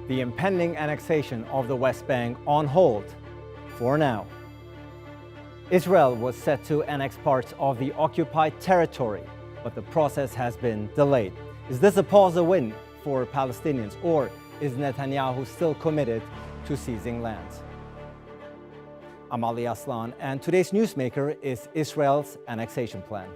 The impending annexation of the West Bank on hold for now. Israel was set to annex parts of the occupied territory, but the process has been delayed. Is this a pause or win for Palestinians, or is Netanyahu still committed to seizing lands? I'm Ali Aslan, and today's newsmaker is Israel's annexation plan.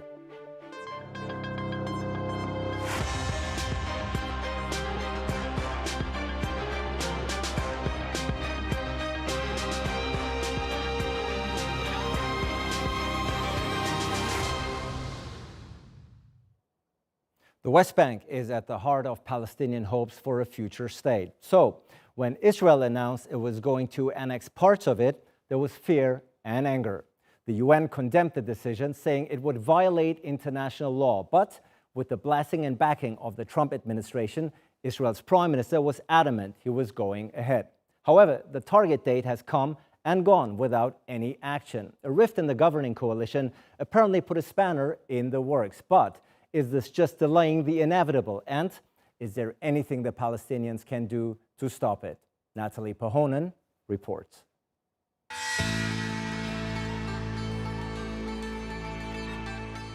The West Bank is at the heart of Palestinian hopes for a future state. So, when Israel announced it was going to annex parts of it, there was fear and anger. The UN condemned the decision, saying it would violate international law. But with the blessing and backing of the Trump administration, Israel's Prime Minister was adamant he was going ahead. However, the target date has come and gone without any action. A rift in the governing coalition apparently put a spanner in the works. But is this just delaying the inevitable? And is there anything the Palestinians can do to stop it? Natalie Pahonen reports.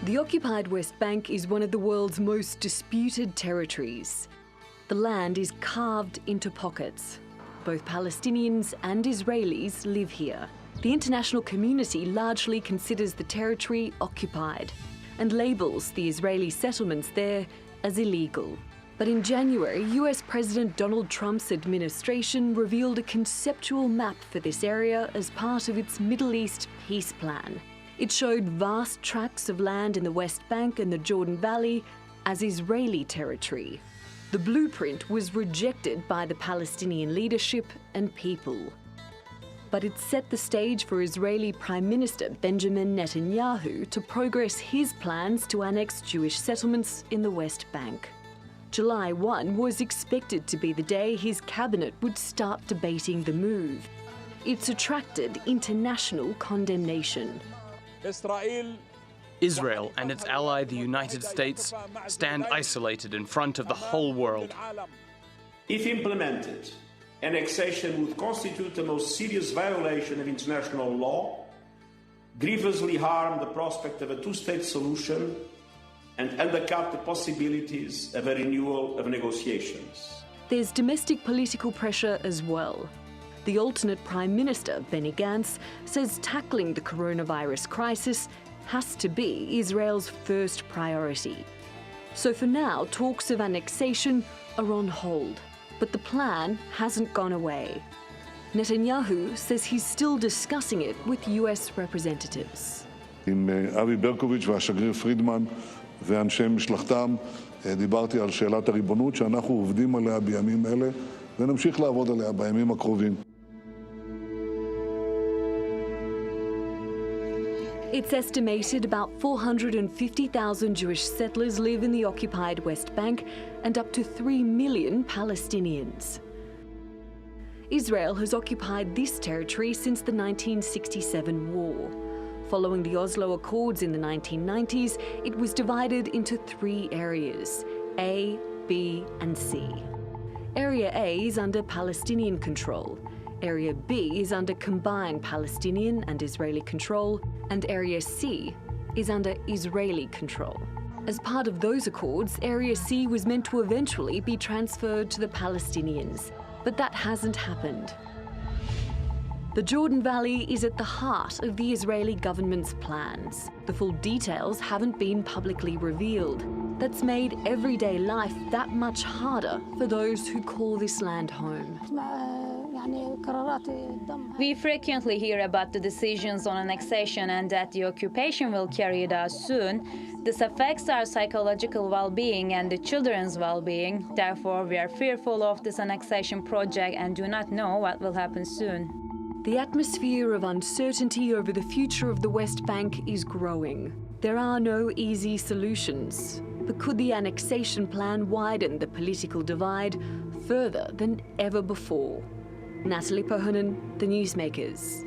The occupied West Bank is one of the world's most disputed territories. The land is carved into pockets. Both Palestinians and Israelis live here. The international community largely considers the territory occupied and labels the Israeli settlements there as illegal. But in January, US President Donald Trump's administration revealed a conceptual map for this area as part of its Middle East peace plan. It showed vast tracts of land in the West Bank and the Jordan Valley as Israeli territory. The blueprint was rejected by the Palestinian leadership and people. But it set the stage for Israeli Prime Minister Benjamin Netanyahu to progress his plans to annex Jewish settlements in the West Bank. July 1 was expected to be the day his cabinet would start debating the move. It's attracted international condemnation. Israel and its ally, the United States, stand isolated in front of the whole world. If implemented, annexation would constitute the most serious violation of international law, grievously harm the prospect of a two-state solution, and undercut the possibilities of a renewal of negotiations. There's domestic political pressure as well. The alternate Prime Minister, Benny Gantz, says tackling the coronavirus crisis has to be Israel's first priority. So for now, talks of annexation are on hold. But the plan hasn't gone away. Netanyahu says he's still discussing it with US representatives. עם אבי ברקוביץ' והשגריר פרידמן ואנשי משלחתם דיברתי על שאלת הריבונות שאנחנו עובדים עליה בימים אלה ונמשיך לעבוד עליה בימים הקרובים. It's estimated about 450,000 Jewish settlers live in the occupied West Bank and up to 3 million Palestinians. Israel has occupied this territory since the 1967 war. Following the Oslo Accords in the 1990s, it was divided into 3 areas: A, B and C. Area A is under Palestinian control. Area B is under combined Palestinian and Israeli control, and Area C is under Israeli control. As part of those accords, Area C was meant to eventually be transferred to the Palestinians, but that hasn't happened. The Jordan Valley is at the heart of the Israeli government's plans. The full details haven't been publicly revealed. That's made everyday life that much harder for those who call this land home. We frequently hear about the decisions on annexation and that the occupation will carry it out soon. This affects our psychological well-being and the children's well-being. Therefore, we are fearful of this annexation project and do not know what will happen soon. The atmosphere of uncertainty over the future of the West Bank is growing. There are no easy solutions. But could the annexation plan widen the political divide further than ever before? Natalie Pahonen, The Newsmakers.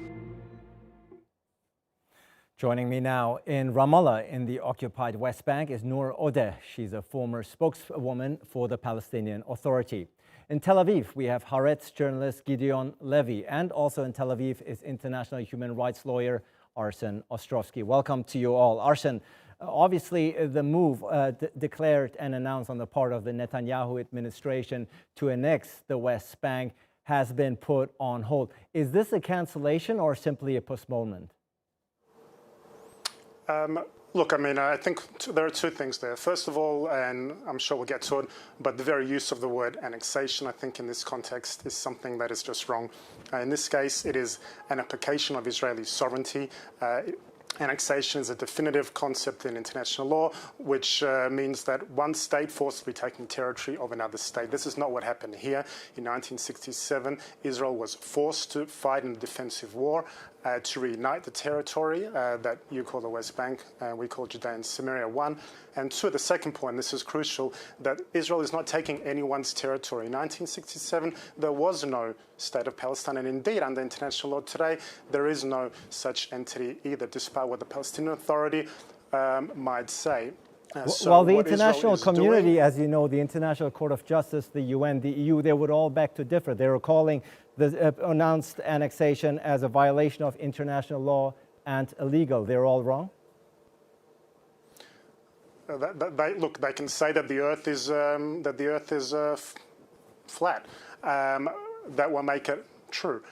Joining me now in Ramallah in the occupied West Bank is Nour Odeh. She's a former spokeswoman for the Palestinian Authority. In Tel Aviv, we have Haaretz journalist Gideon Levy, and also in Tel Aviv is international human rights lawyer Arsen Ostrovsky. Welcome to you all. Arsen, obviously the move declared and announced on the part of the Netanyahu administration to annex the West Bank has been put on hold. Is this a cancellation or simply a postponement? Look, I mean, I think there are two things there. First of all, and I'm sure we'll get to it, but the very use of the word annexation, I think in this context, is something that is just wrong. In this case, it is an application of Israeli sovereignty. Annexation is a definitive concept in international law, which means that one state forcibly taking territory of another state. This is not what happened here. In 1967, Israel was forced to fight in a defensive war to reunite the territory that you call the West Bank, and we call Judea and Samaria, one. And two, the second point, this is crucial, that Israel is not taking anyone's territory. In 1967, there was no state of Palestine, and indeed, under international law today, there is no such entity either, despite what the Palestinian Authority might say. Well, the international community, as you know, the International Court of Justice, the UN, the EU, they would all beg to differ. They were calling the announced annexation as a violation of international law and illegal. They're all wrong? Look, they can say that the Earth is flat. That will make it true.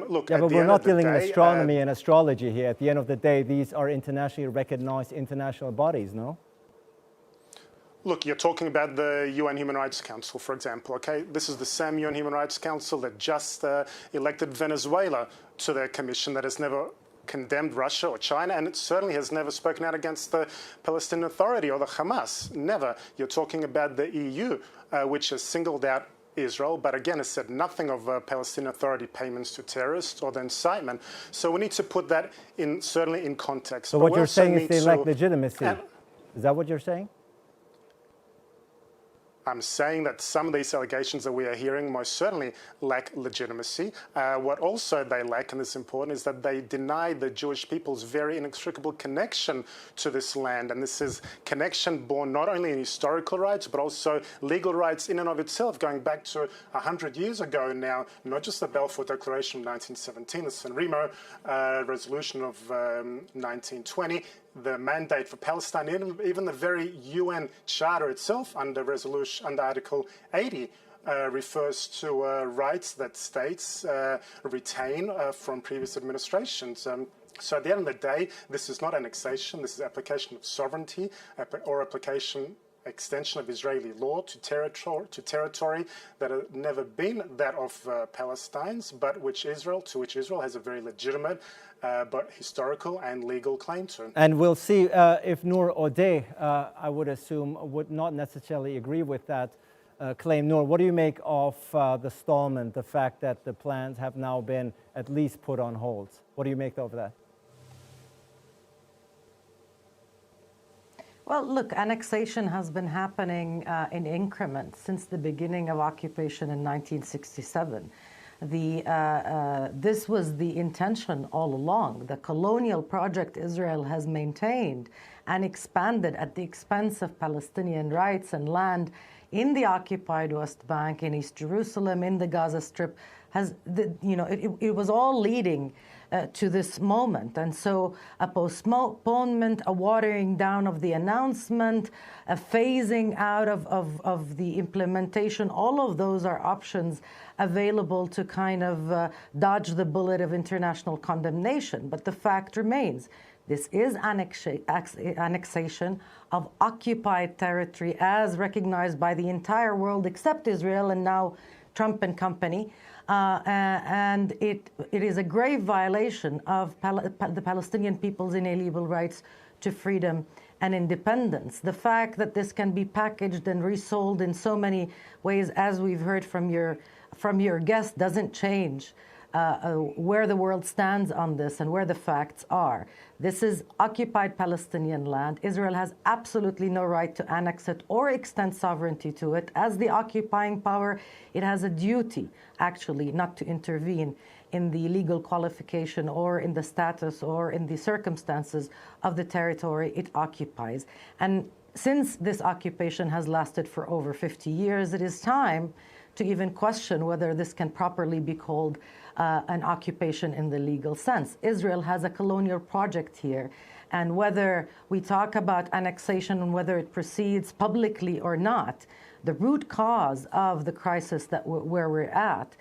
Look, yeah, but we're not dealing in astronomy and astrology here. At the end of the day, these are internationally recognized international bodies, no? Look, you're talking about the UN Human Rights Council, for example, okay? This is the same UN Human Rights Council that just elected Venezuela to their commission, that has never condemned Russia or China, and it certainly has never spoken out against the Palestinian Authority or the Hamas. Never. You're talking about the EU, which has singled out Israel, but again, has said nothing of Palestinian Authority payments to terrorists or the incitement. So we need to put that in, certainly in context. So what you're saying is they lack legitimacy. Is that what you're saying? I'm saying that some of these allegations that we are hearing most certainly lack legitimacy. What also they lack, and this is important, is that they deny the Jewish people's very inextricable connection to this land. And this is connection born not only in historical rights, but also legal rights in and of itself, going back to 100 years ago now, not just the Balfour Declaration of 1917, the San Remo Resolution of 1920, the mandate for Palestine, even the very UN Charter itself under Article 80 refers to rights that states retain from previous administrations. So at the end of the day, this is not annexation, this is application of sovereignty or extension of Israeli law to territory that has never been that of Palestine's, but to which Israel has a very legitimate but historical and legal claim to. And we'll see if Nour Odeh, I would assume, would not necessarily agree with that claim. Nour, what do you make of the stallment, the fact that the plans have now been at least put on hold? What do you make of that? Well, look, annexation has been happening in increments since the beginning of occupation in 1967. This was the intention all along. The colonial project Israel has maintained and expanded at the expense of Palestinian rights and land in the occupied West Bank, in East Jerusalem, in the Gaza Strip, it was all leading to this moment. And so a postponement, a watering down of the announcement, a phasing out of the implementation, all of those are options available to kind of dodge the bullet of international condemnation. But the fact remains, this is annexation of occupied territory as recognized by the entire world except Israel and now Trump and company. And it is a grave violation of the Palestinian people's inalienable rights to freedom and independence. The fact that this can be packaged and resold in so many ways, as we've heard from your guest, doesn't change where the world stands on this and where the facts are. This is occupied Palestinian land. Israel has absolutely no right to annex it or extend sovereignty to it. As the occupying power, it has a duty, actually, not to intervene in the legal qualification or in the status or in the circumstances of the territory it occupies. And since this occupation has lasted for over 50 years, it is time to even question whether this can properly be called an occupation in the legal sense. Israel has a colonial project here, and whether we talk about annexation and whether it proceeds publicly or not, the root cause of the crisis where we're at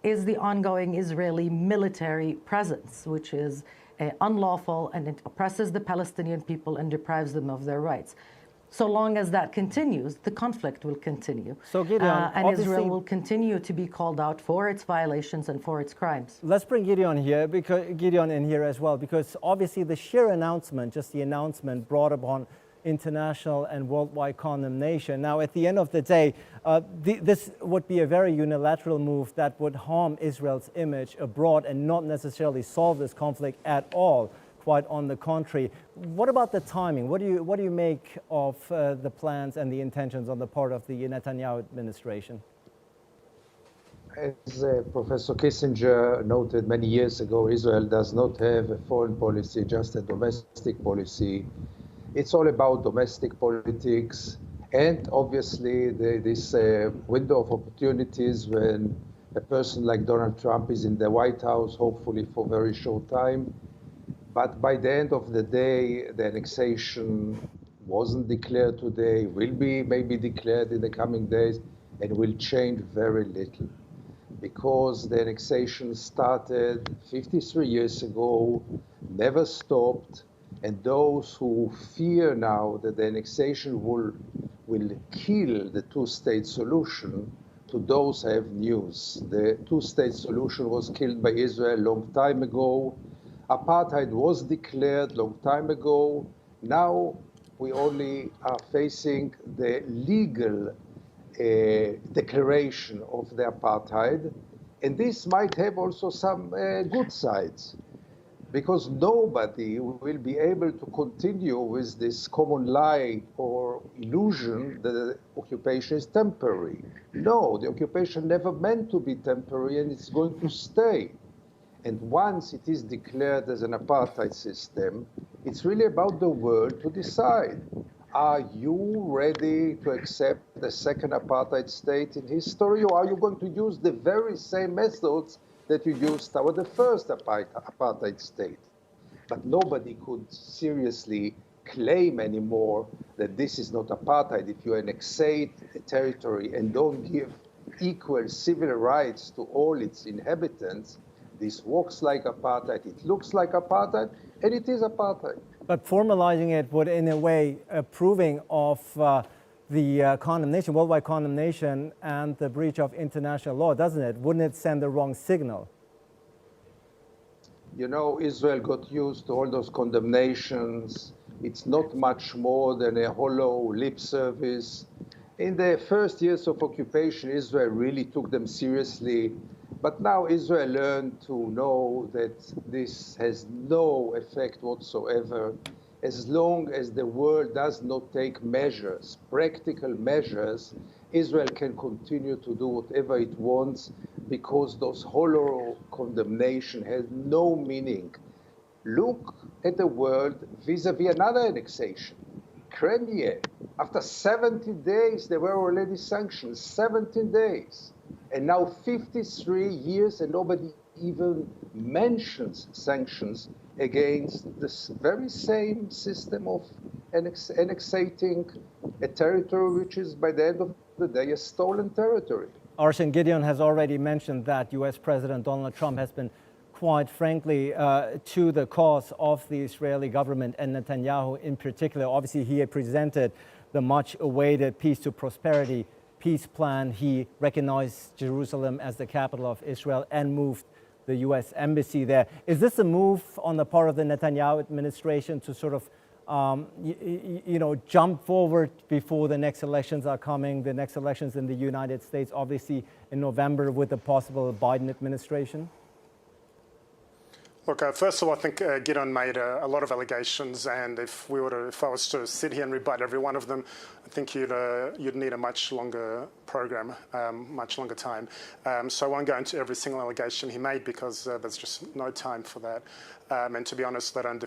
is the ongoing Israeli military presence, which is unlawful, and it oppresses the Palestinian people and deprives them of their rights. So long as that continues, the conflict will continue. So Gideon, and Israel will continue to be called out for its violations and for its crimes. Let's bring Gideon in here as well, because obviously the sheer announcement, just the announcement, brought upon international and worldwide condemnation. Now, at the end of the day, this would be a very unilateral move that would harm Israel's image abroad and not necessarily solve this conflict at all. Quite on the contrary. What about the timing? What do you make of the plans and the intentions on the part of the Netanyahu administration? As Professor Kissinger noted many years ago, Israel does not have a foreign policy, just a domestic policy. It's all about domestic politics, and obviously this window of opportunities when a person like Donald Trump is in the White House, hopefully for a very short time. But by the end of the day, the annexation wasn't declared today, will be maybe declared in the coming days, and will change very little. Because the annexation started 53 years ago, never stopped, and those who fear now that the annexation will kill the two-state solution, to those have news. The two-state solution was killed by Israel a long time ago. Apartheid was declared long time ago. Now we only are facing the legal declaration of the apartheid. And this might have also some good sides, because nobody will be able to continue with this common lie or illusion that the occupation is temporary. No, the occupation never meant to be temporary, and it's going to stay. And once it is declared as an apartheid system, it's really about the world to decide. Are you ready to accept the second apartheid state in history, or are you going to use the very same methods that you used toward the first apartheid state? But nobody could seriously claim anymore that this is not apartheid. If you annexate a territory and don't give equal civil rights to all its inhabitants, this walks like apartheid, it looks like apartheid, and it is apartheid. But formalizing it would, in a way, approving of the condemnation, worldwide condemnation, and the breach of international law, doesn't it? Wouldn't it send the wrong signal? You know, Israel got used to all those condemnations. It's not much more than a hollow lip service. In the first years of occupation, Israel really took them seriously. But now Israel learned to know that this has no effect whatsoever. As long as the world does not take measures, practical measures, Israel can continue to do whatever it wants, because those hollow condemnation has no meaning. Look at the world vis-a-vis another annexation, Crimea. After 70 days, there were already sanctions, 17 days. And now 53 years and nobody even mentions sanctions against this very same system of annexating a territory which is, by the end of the day, a stolen territory. Arsen, Gideon has already mentioned that U.S. President Donald Trump has been, quite frankly, to the cause of the Israeli government and Netanyahu in particular. Obviously, he had presented the much-awaited Peace to Prosperity peace plan. He recognized Jerusalem as the capital of Israel and moved the U.S. embassy there. Is this a move on the part of the Netanyahu administration to sort of, jump forward before the next elections are coming, the next elections in the United States, obviously in November with the possible Biden administration? Look, first of all, I think Gideon made a lot of allegations, and if I was to sit here and rebut every one of them, I think you'd need a much longer program, much longer time. So I won't go into every single allegation he made, because there's just no time for that. And to be honest, they don't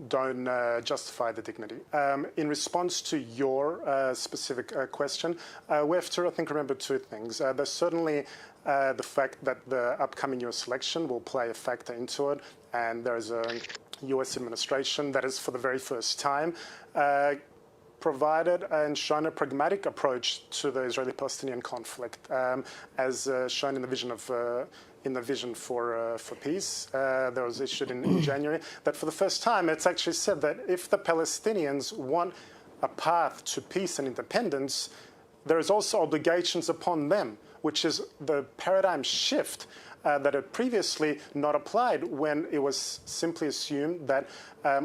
don't justify the dignity. In response to your specific question, we have to, I think, remember two things. There's certainly the fact that the upcoming US election will play a factor into it, and there is a US administration that is, for the very first time, provided and shown a pragmatic approach to the Israeli-Palestinian conflict, as shown in the vision of for peace that was issued in January. That for the first time, it's actually said that if the Palestinians want a path to peace and independence, there is also obligations upon them, which is the paradigm shift that had previously not applied, when it was simply assumed that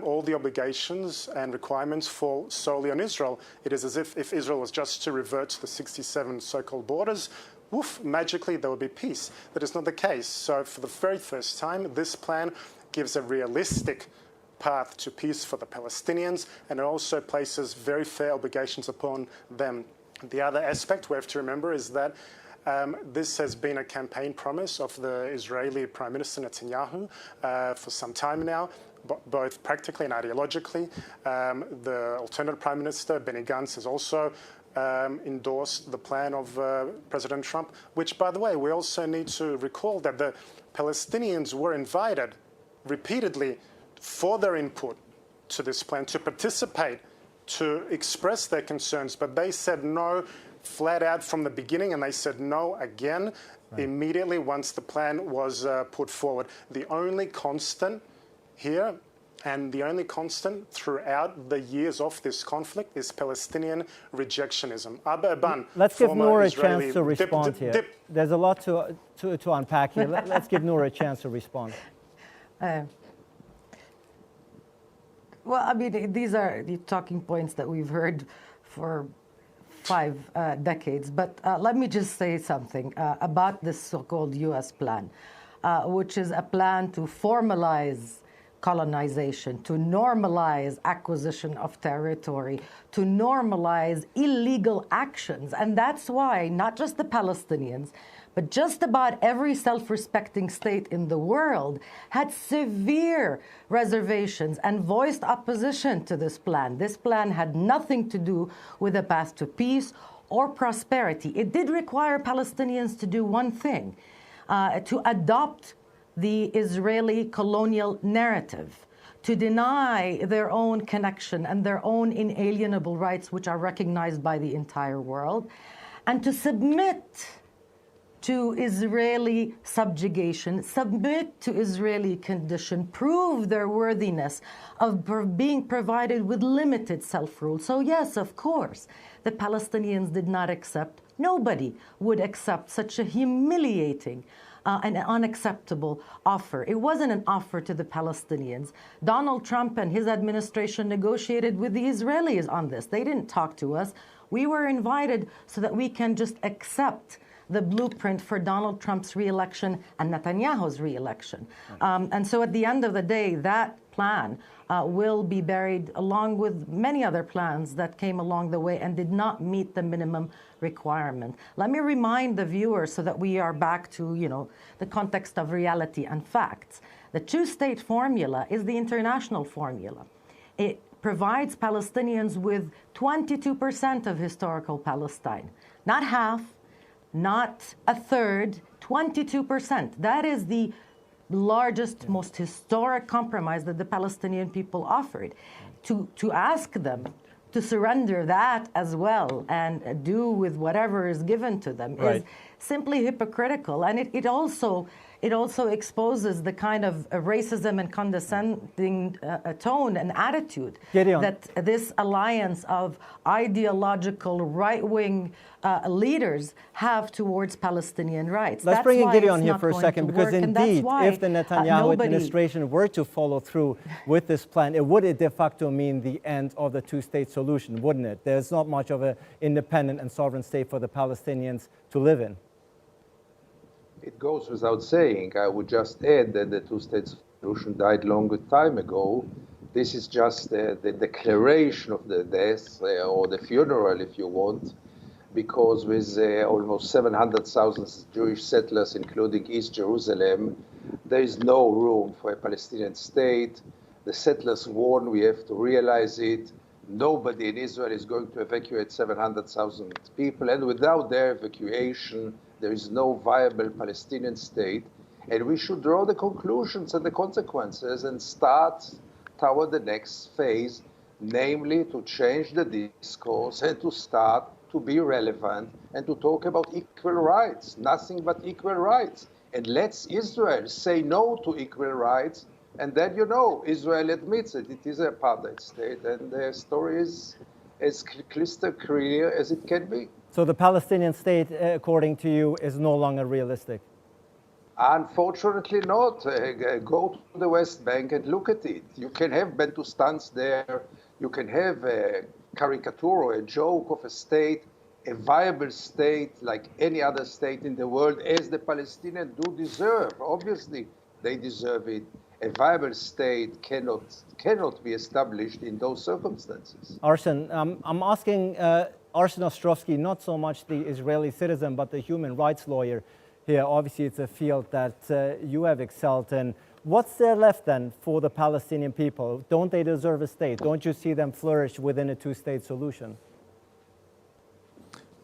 all the obligations and requirements fall solely on Israel. It is as if Israel was just to revert to the 67 so-called borders, woof, magically there will be peace. That is not the case. So for the very first time, this plan gives a realistic path to peace for the Palestinians, and it also places very fair obligations upon them. The other aspect we have to remember is that this has been a campaign promise of the Israeli Prime Minister Netanyahu for some time now, both practically and ideologically. The alternative Prime Minister, Benny Gantz, has also endorsed the plan of President Trump, which, by the way, we also need to recall that the Palestinians were invited repeatedly for their input to this plan, to participate, to express their concerns, but they said no flat out from the beginning, and they said no again immediately once the plan was put forward. The only constant here, and the only constant throughout the years of this conflict, is Palestinian rejectionism. Let's give Nour a chance to respond here. There's a lot to unpack here. Let's give Nour a chance to respond. Well, I mean, these are the talking points that we've heard for 5 decades. But let me just say something about this so-called US plan, which is a plan to formalize colonization, to normalize acquisition of territory, to normalize illegal actions. And that's why not just the Palestinians, but just about every self-respecting state in the world had severe reservations and voiced opposition to this plan. This plan had nothing to do with a path to peace or prosperity. It did require Palestinians to do one thing, to adopt the Israeli colonial narrative, to deny their own connection and their own inalienable rights, which are recognized by the entire world, and to submit to Israeli subjugation, submit to Israeli condition, prove their worthiness of being provided with limited self-rule. So yes, of course, the Palestinians did not accept, nobody would accept such a humiliating and unacceptable offer. It wasn't an offer to the Palestinians. Donald Trump and his administration negotiated with the Israelis on this. They didn't talk to us. We were invited so that we can just accept the blueprint for Donald Trump's re-election and Netanyahu's re-election. And so at the end of the day, that plan will be buried along with many other plans that came along the way and did not meet the minimum requirement. Let me remind the viewers so that we are back to, the context of reality and facts. The two-state formula is the international formula. It provides Palestinians with 22% of historical Palestine, not half, not a third, 22%. That is the largest, most historic compromise that the Palestinian people offered. To ask them to surrender that as well and do with whatever is given to them is simply hypocritical. And it also exposes the kind of racism and condescending tone and attitude Gideon, that this alliance of ideological right-wing leaders have towards Palestinian rights. Let's bring in Gideon here for a second, because indeed, if the Netanyahu administration were to follow through with this plan, it would de facto mean the end of the two-state solution, wouldn't it? There's not much of an independent and sovereign state for the Palestinians to live in. It goes without saying. I would just add that the two-state solution died long time ago. This is just the declaration of the death, or the funeral, if you want, because with almost 700,000 Jewish settlers, including East Jerusalem, there is no room for a Palestinian state. The settlers warn, we have to realize it. Nobody in Israel is going to evacuate 700,000 people, and without their evacuation, there is no viable Palestinian state. And we should draw the conclusions and the consequences and start toward the next phase, namely to change the discourse and to start to be relevant and to talk about equal rights, nothing but equal rights. And let's Israel say no to equal rights, and then, Israel admits it. It is an apartheid state, and the story is as crystal clear as it can be. So the Palestinian state, according to you, is no longer realistic? Unfortunately not. Go to the West Bank and look at it. You can have Bentustans there. You can have a caricature or a joke of a state, a viable state like any other state in the world, as the Palestinians do deserve. Obviously, they deserve it. A viable state cannot be established in those circumstances. Arsen, I'm asking Arsen Ostrovsky, not so much the Israeli citizen, but the human rights lawyer here. Obviously, it's a field that you have excelled in. What's there left then for the Palestinian people? Don't they deserve a state? Don't you see them flourish within a two-state solution?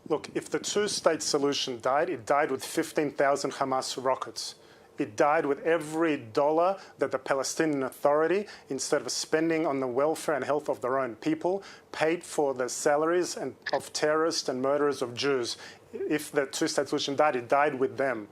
Look, if the two-state solution died, it died with 15,000 Hamas rockets. It died with every dollar that the Palestinian Authority, instead of spending on the welfare and health of their own people, paid for the salaries of terrorists and murderers of Jews. If the two-state solution died, it died with them.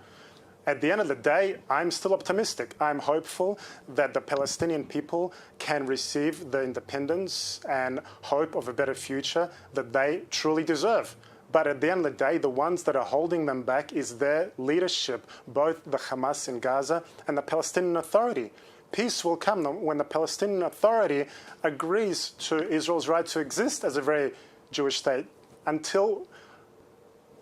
At the end of the day, I'm still optimistic. I'm hopeful that the Palestinian people can receive the independence and hope of a better future that they truly deserve. But at the end of the day, the ones that are holding them back is their leadership, both the Hamas in Gaza and the Palestinian Authority. Peace will come when the Palestinian Authority agrees to Israel's right to exist as a very Jewish state. Until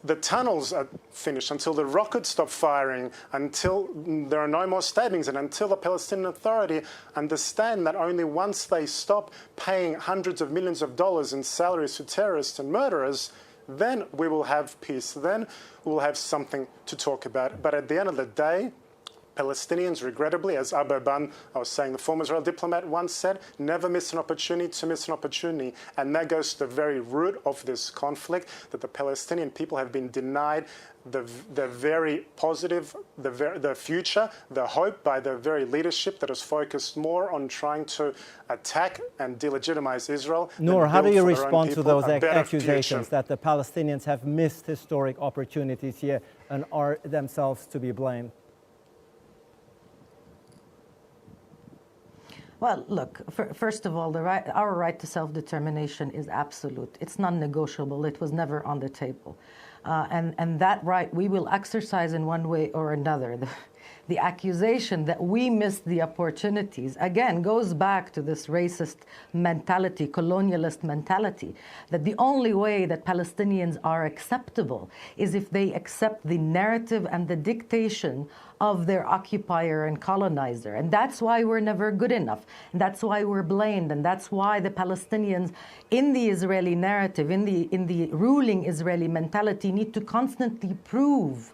the tunnels are finished, until the rockets stop firing, until there are no more stabbings, and until the Palestinian Authority understand that only once they stop paying hundreds of millions of dollars in salaries to terrorists and murderers, then we will have peace. Then we will have something to talk about. But at the end of the day, Palestinians, regrettably, as Abu Ban, I was saying, the former Israeli diplomat once said, never miss an opportunity to miss an opportunity. And that goes to the very root of this conflict, that the Palestinian people have been denied the very positive, the future, the hope by the very leadership that is focused more on trying to attack and delegitimize Israel. Nour, how do you respond to those accusations that the Palestinians have missed historic opportunities here and are themselves to be blamed? Well, look, first of all, our right to self-determination is absolute. It's non-negotiable. It was never on the table. And that right we will exercise in one way or another. The accusation that we missed the opportunities, again, goes back to this racist mentality, colonialist mentality, that the only way that Palestinians are acceptable is if they accept the narrative and the dictation of their occupier and colonizer. And that's why we're never good enough. And that's why we're blamed. And that's why the Palestinians in the Israeli narrative, in the ruling Israeli mentality, need to constantly prove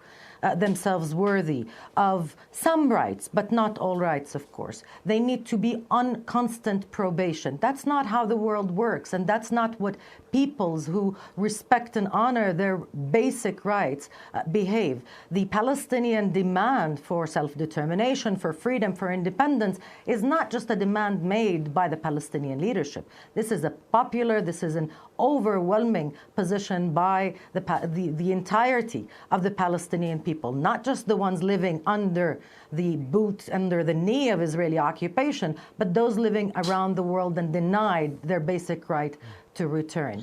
themselves worthy of some rights, but not all rights, of course. They need to be on constant probation. That's not how the world works, and that's not what peoples who respect and honor their basic rights behave. The Palestinian demand for self-determination, for freedom, for independence is not just a demand made by the Palestinian leadership. This is an overwhelming position by the entirety of the Palestinian people, not just the ones living under the knee of Israeli occupation, but those living around the world and denied their basic right to return.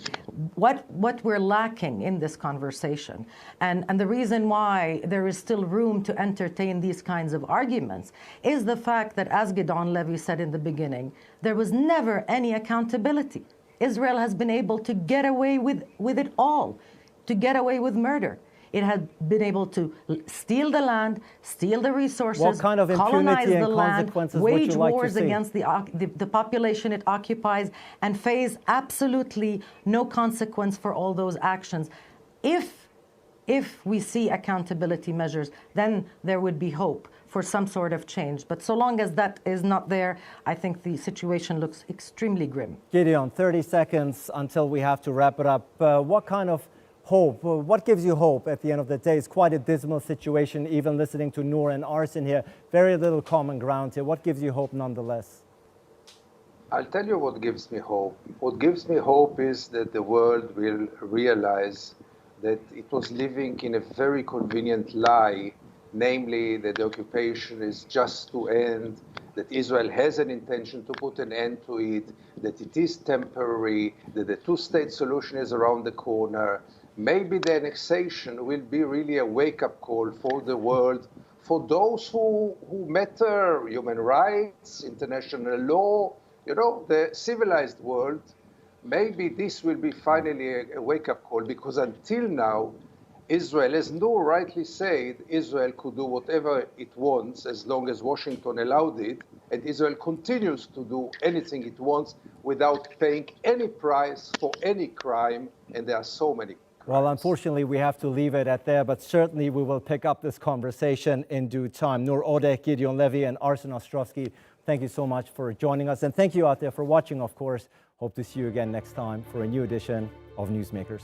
What we're lacking in this conversation, and the reason why there is still room to entertain these kinds of arguments, is the fact that, as Gideon Levy said in the beginning, there was never any accountability. Israel has been able to get away with it all, to get away with murder. It had been able to steal the land, steal the resources, what kind of colonize the land, wage like wars against the population it occupies, and face absolutely no consequence for all those actions. If we see accountability measures, then there would be hope for some sort of change. But so long as that is not there, I think the situation looks extremely grim. Gideon, 30 seconds until we have to wrap it up. What kind of hope, what gives you hope at the end of the day? It's quite a dismal situation, even listening to Nour and Arsen here. Very little common ground here. What gives you hope nonetheless? I'll tell you what gives me hope. What gives me hope is that the world will realize that it was living in a very convenient lie, namely that the occupation is just to end, that Israel has an intention to put an end to it, that it is temporary, that the two-state solution is around the corner. Maybe the annexation will be really a wake-up call for the world, for those who matter, human rights, international law, you know, the civilized world. Maybe this will be finally a wake-up call, because until now, Israel, as Nour rightly said, Israel could do whatever it wants as long as Washington allowed it, and Israel continues to do anything it wants without paying any price for any crime, and there are so many crimes. Well, unfortunately, we have to leave it at there, but certainly we will pick up this conversation in due time. Nour Odeh, Gideon Levy, and Arsen Ostrovsky, thank you so much for joining us, and thank you out there for watching, of course. Hope to see you again next time for a new edition of Newsmakers.